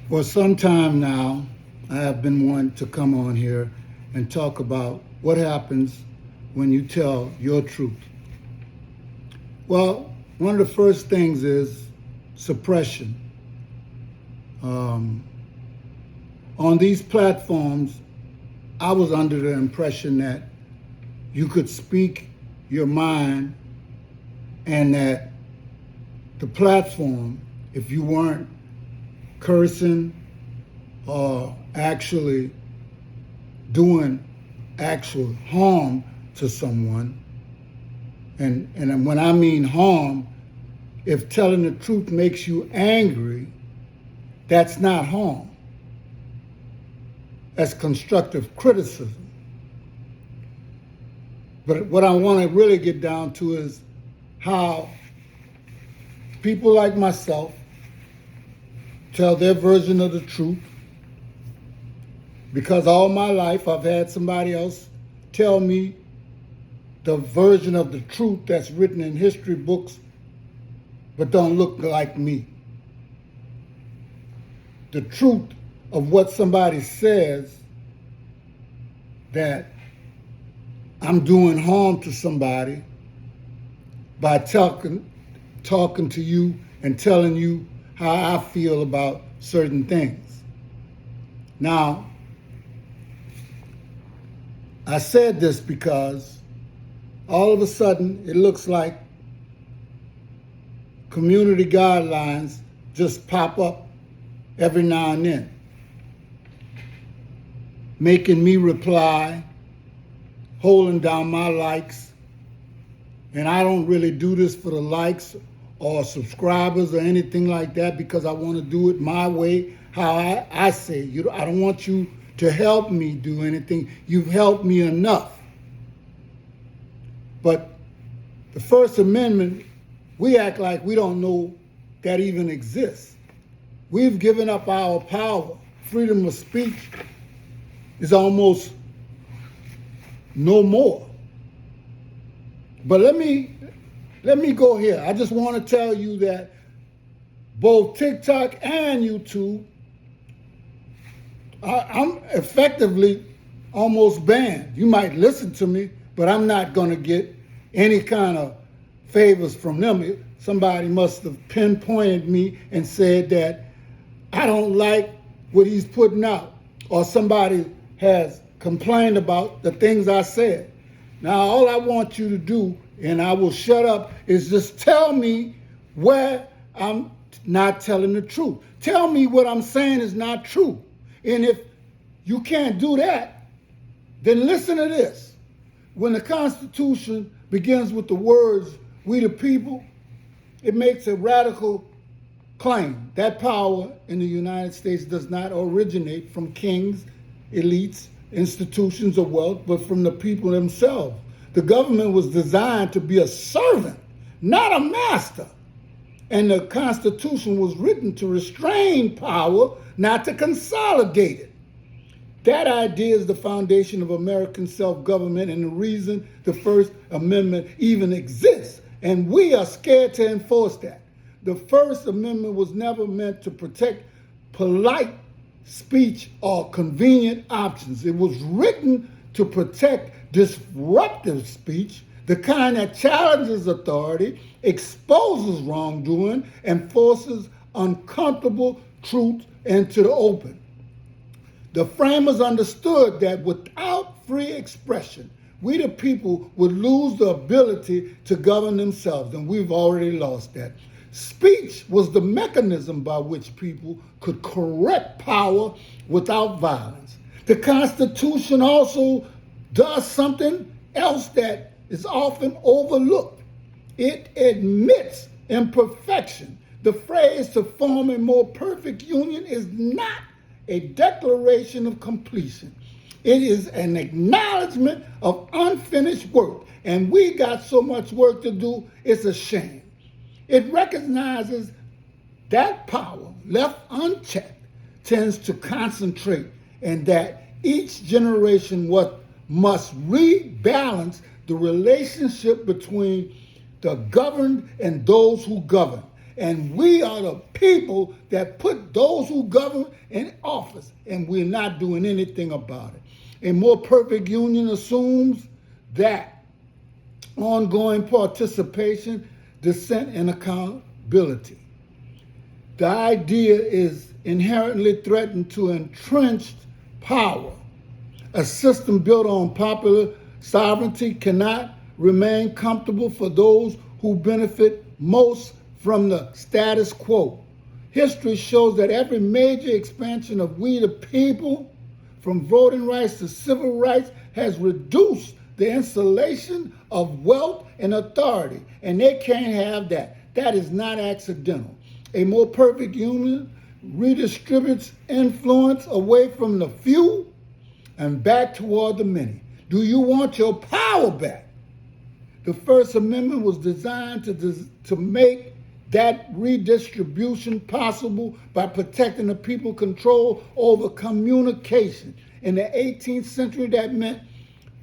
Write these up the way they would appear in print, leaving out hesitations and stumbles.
For some time now, I have been wanting to come on here and talk about what happens when you tell your truth. Well, one of the first things is suppression. On these platforms, I was under the impression that you could speak your mind and that the platform, if you weren't cursing or actually doing actual harm to someone, and when I mean harm, if telling the truth makes you angry, that's not harm. That's constructive criticism. But what I want to really get down to is how people like myself tell their version of the truth, because all my life I've had somebody else tell me the version of the truth that's written in history books but don't look like me. The truth of what somebody says, that I'm doing harm to somebody by talking to you and telling you how I feel about certain things. Now, I said this because all of a sudden it looks like community guidelines just pop up every now and then, making me reply, holding down my likes. And I don't really do this for the likes or subscribers or anything like that, because I want to do it my way, how I say. I don't want you to help me do anything. You've helped me enough. But the First Amendment, we act like we don't know that even exists. We've given up our power. Freedom of speech is almost no more. But let me go here. I just want to tell you that both TikTok and YouTube, I'm effectively almost banned. You might listen to me, but I'm not going to get any kind of favors from them. Somebody must have pinpointed me and said that I don't like what he's putting out, or somebody has complained about the things I said. Now, all I want you to do, and I will shut up, is just tell me where I'm not telling the truth. Tell me what I'm saying is not true. And if you can't do that, then listen to this. When the Constitution begins with the words, "We the people," it makes a radical claim. That power in the United States does not originate from kings, elites, institutions of wealth, but from the people themselves. The government was designed to be a servant, not a master. And the Constitution was written to restrain power, not to consolidate it. That idea is the foundation of American self-government and the reason the First Amendment even exists. And we are scared to enforce that. The First Amendment was never meant to protect polite speech or convenient options. It was written to protect disruptive speech, the kind that challenges authority, exposes wrongdoing, and forces uncomfortable truth into the open. The framers understood that without free expression, we the people would lose the ability to govern themselves, and we've already lost that. Speech was the mechanism by which people could correct power without violence. The Constitution also does something else that is often overlooked. It admits imperfection. The phrase "to form a more perfect union" is not a declaration of completion. It is an acknowledgement of unfinished work. And we got so much work to do, it's a shame. It recognizes that power left unchecked tends to concentrate, and that each generation must rebalance the relationship between the governed and those who govern. And we are the people that put those who govern in office, and we're not doing anything about it. A more perfect union assumes that ongoing participation, dissent, and accountability. The idea is inherently threatened to entrenched power. A system built on popular sovereignty cannot remain comfortable for those who benefit most from the status quo. History shows that every major expansion of we the people, from voting rights to civil rights, has reduced the insulation of wealth and authority, and they can't have that. That is not accidental. A more perfect union redistributes influence away from the few and back toward the many. Do you want your power back? The First Amendment was designed to make that redistribution possible by protecting the people's control over communication. In the 18th century, that meant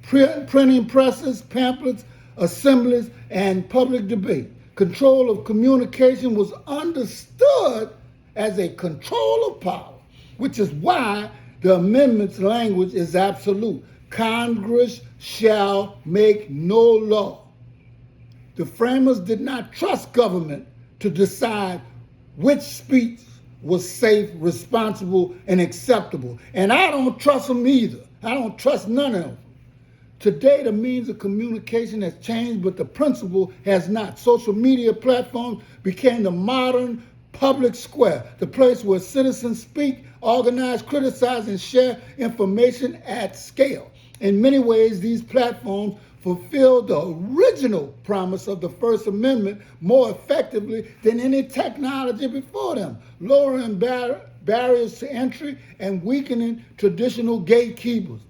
printing presses, pamphlets, assemblies, and public debate. Control of communication was understood as a control of power, which is why the amendment's language is absolute. Congress shall make no law. The framers did not trust government to decide which speech was safe, responsible, and acceptable. And I don't trust them either. I don't trust none of them. Today, the means of communication has changed, but the principle has not. Social media platforms became the modern public square, the place where citizens speak, organize, criticize, and share information at scale. In many ways, these platforms fulfill the original promise of the First Amendment more effectively than any technology before them, lowering barriers to entry and weakening traditional gatekeepers.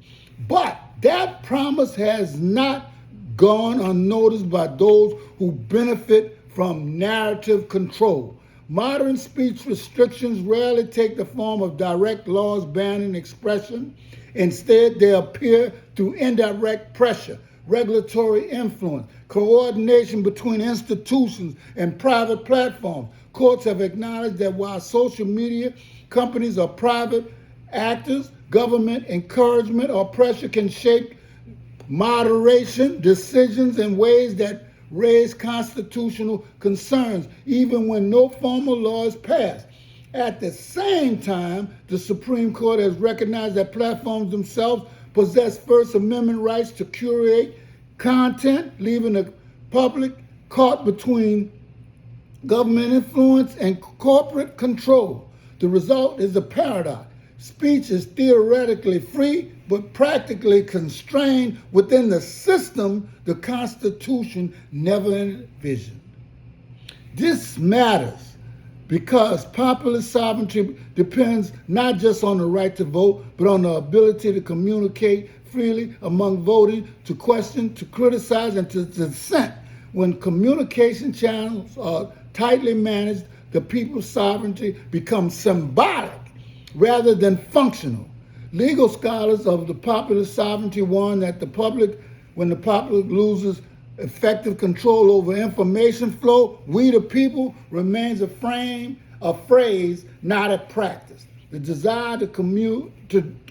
But that promise has not gone unnoticed by those who benefit from narrative control. Modern speech restrictions rarely take the form of direct laws banning expression. Instead, they appear through indirect pressure, regulatory influence, coordination between institutions and private platforms. Courts have acknowledged that while social media companies are private actors, government encouragement or pressure can shape moderation decisions in ways that raise constitutional concerns, even when no formal law is passed. At the same time, the Supreme Court has recognized that platforms themselves possess First Amendment rights to curate content, leaving the public caught between government influence and corporate control. The result is a paradox. Speech is theoretically free, but practically constrained within the system the Constitution never envisioned. This matters because popular sovereignty depends not just on the right to vote, but on the ability to communicate freely among voting, to question, to criticize, and to dissent. When communication channels are tightly managed, the people's sovereignty becomes symbolic rather than functional. Legal scholars of the popular sovereignty warn that when the public loses effective control over information flow, we the people remains a phrase, not a practice. The desire to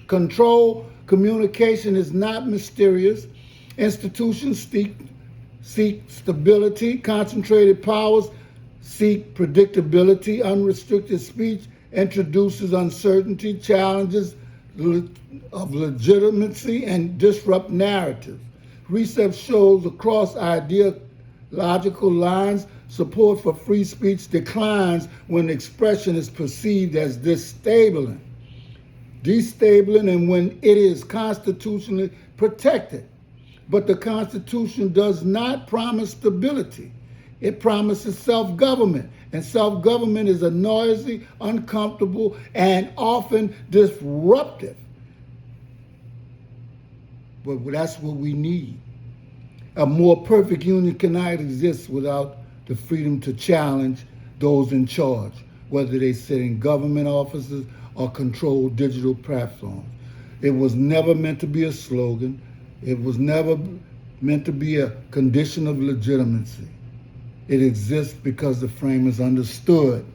control communication is not mysterious. Institutions seek stability, concentrated powers seek predictability, unrestricted speech introduces uncertainty, challenges of legitimacy, and disrupt narratives. Research shows across ideological lines, support for free speech declines when expression is perceived as destabilizing, and when it is constitutionally protected. But the Constitution does not promise stability. It promises self-government, and self-government is a noisy, uncomfortable, and often disruptive. But that's what we need. A more perfect union cannot exist without the freedom to challenge those in charge, whether they sit in government offices or control digital platforms. It was never meant to be a slogan. It was never meant to be a condition of legitimacy. It exists because the framers understood